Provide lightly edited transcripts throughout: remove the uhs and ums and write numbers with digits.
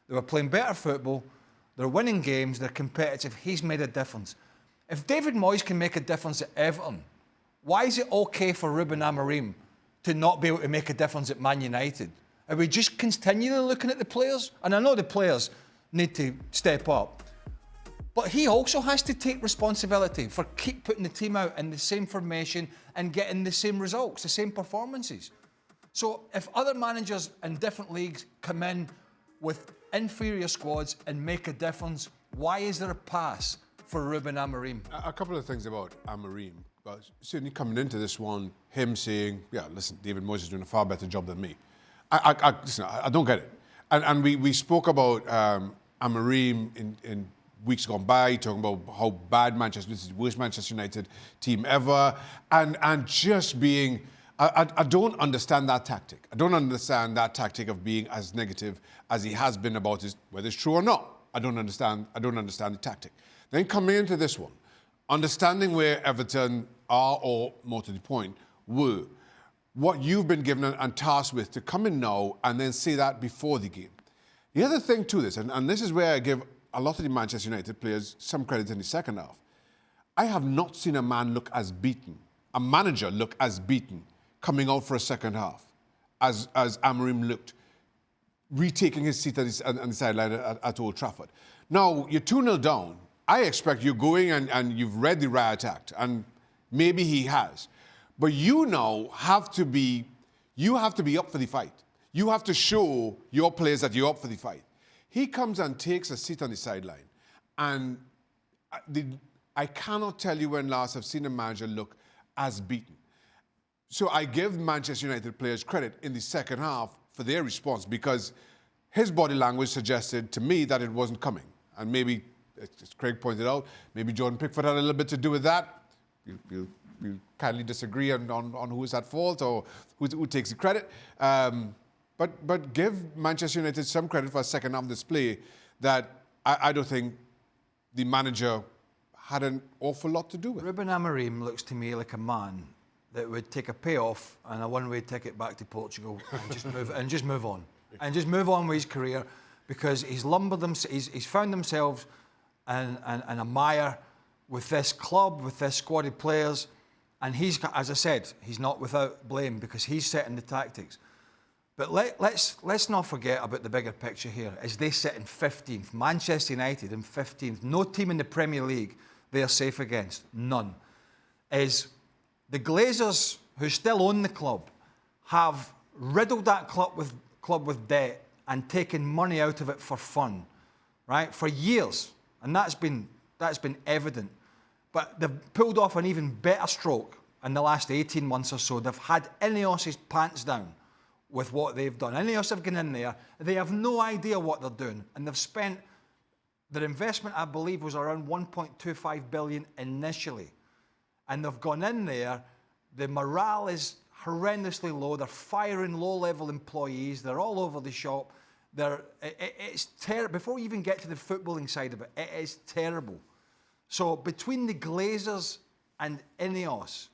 They were playing better football. They're winning games. They're competitive. He's made a difference. If David Moyes can make a difference at Everton, why is it okay for Ruben Amorim to not be able to make a difference at Man United? Are we just continually looking at the players? And I know the players need to step up. But he also has to take responsibility for keep putting the team out in the same formation and getting the same results, the same performances. So if other managers in different leagues come in with inferior squads and make a difference, why is there a pass for Ruben Amorim? A couple of things about Amorim. But certainly coming into this one, him saying, yeah, listen, David Moyes is doing a far better job than me. Listen, I don't get it. And we spoke about Amorim in weeks gone by, talking about how bad Manchester United is the worst Manchester United team ever, and just being, I don't understand that tactic. I don't understand that tactic of being as negative as he has been about his, whether it's true or not. I don't understand the tactic. Then coming into this one, understanding where Everton are, or more to the point, were, what you've been given and tasked with to come in now and then say that before the game. The other thing to this, and this is where I give a lot of the Manchester United players some credit in the second half, I have not seen a man look as beaten, a manager look as beaten coming out for a second half as Amorim looked, retaking his seat on the sideline at Old Trafford. Now, you're 2-0 down. I expect you're going and you've read the riot act, and maybe he has. But you now have to be up for the fight. You have to show your players that you're up for the fight. He comes and takes a seat on the sideline, and I cannot tell you when last I've seen a manager look as beaten. So I give Manchester United players credit in the second half for their response, because his body language suggested to me that it wasn't coming. And maybe, as Craig pointed out, maybe Jordan Pickford had a little bit to do with that. You kindly disagree on who is at fault or who takes the credit. But give Manchester United some credit for a second half display that I don't think the manager had an awful lot to do with. Ruben Amorim looks to me like a man that would take a payoff and a one-way ticket back to Portugal and just move on. And just move on with his career, because he's lumbered them. He's found himself in a mire with this club, with this squad of players, and he's, as I said, he's not without blame because he's setting the tactics. But let's not forget about the bigger picture here. As they sit in 15th, Manchester United in 15th, no team in the Premier League they are safe against, none. Is the Glazers, who still own the club, have riddled that club with debt and taken money out of it for fun, right? For years, and that's been evident. But they've pulled off an even better stroke in the last 18 months or so. They've had Ineos's pants down with what they've done. Ineos have gone in there. They have no idea what they're doing, and they've spent their investment, I believe, was around 1.25 billion initially. And they've gone in there, the morale is horrendously low, they're firing low-level employees, they're all over the shop. It's terrible. Before we even get to the footballing side of it, it is terrible. So between the Glazers and Ineos,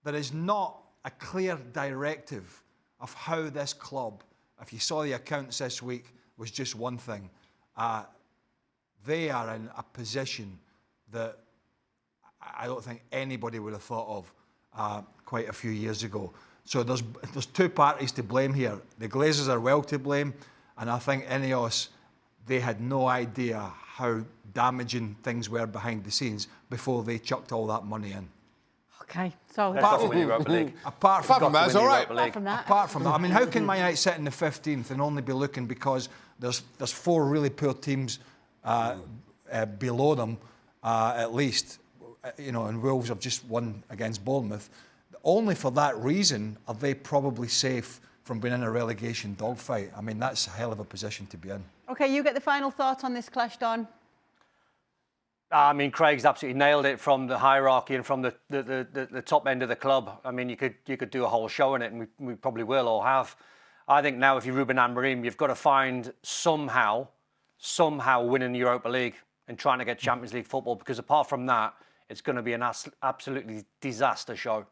there is not a clear directive of how this club, if you saw the accounts this week, was just one thing. They are in a position that I don't think anybody would have thought of quite a few years ago. So there's two parties to blame here. The Glazers are well to blame, and I think Ineos, they had no idea how damaging things were behind the scenes before they chucked all that money in. Okay, so apart from Europa League. Apart from that, that's all right. Apart from that, I mean, how can Man United sit in the 15th and only be looking because there's four really poor teams below them, at least, you know, and Wolves have just won against Bournemouth. Only for that reason are they probably safe from being in a relegation dogfight. I mean, that's a hell of a position to be in. Okay, you get the final thought on this clash, Don. I mean, Craig's absolutely nailed it from the hierarchy and from the top end of the club. I mean, you could do a whole show on it, and we probably will or have. I think now, if you're Ruben Amorim, you've got to find somehow winning the Europa League and trying to get Champions League football, because apart from that, it's going to be an absolutely disaster show.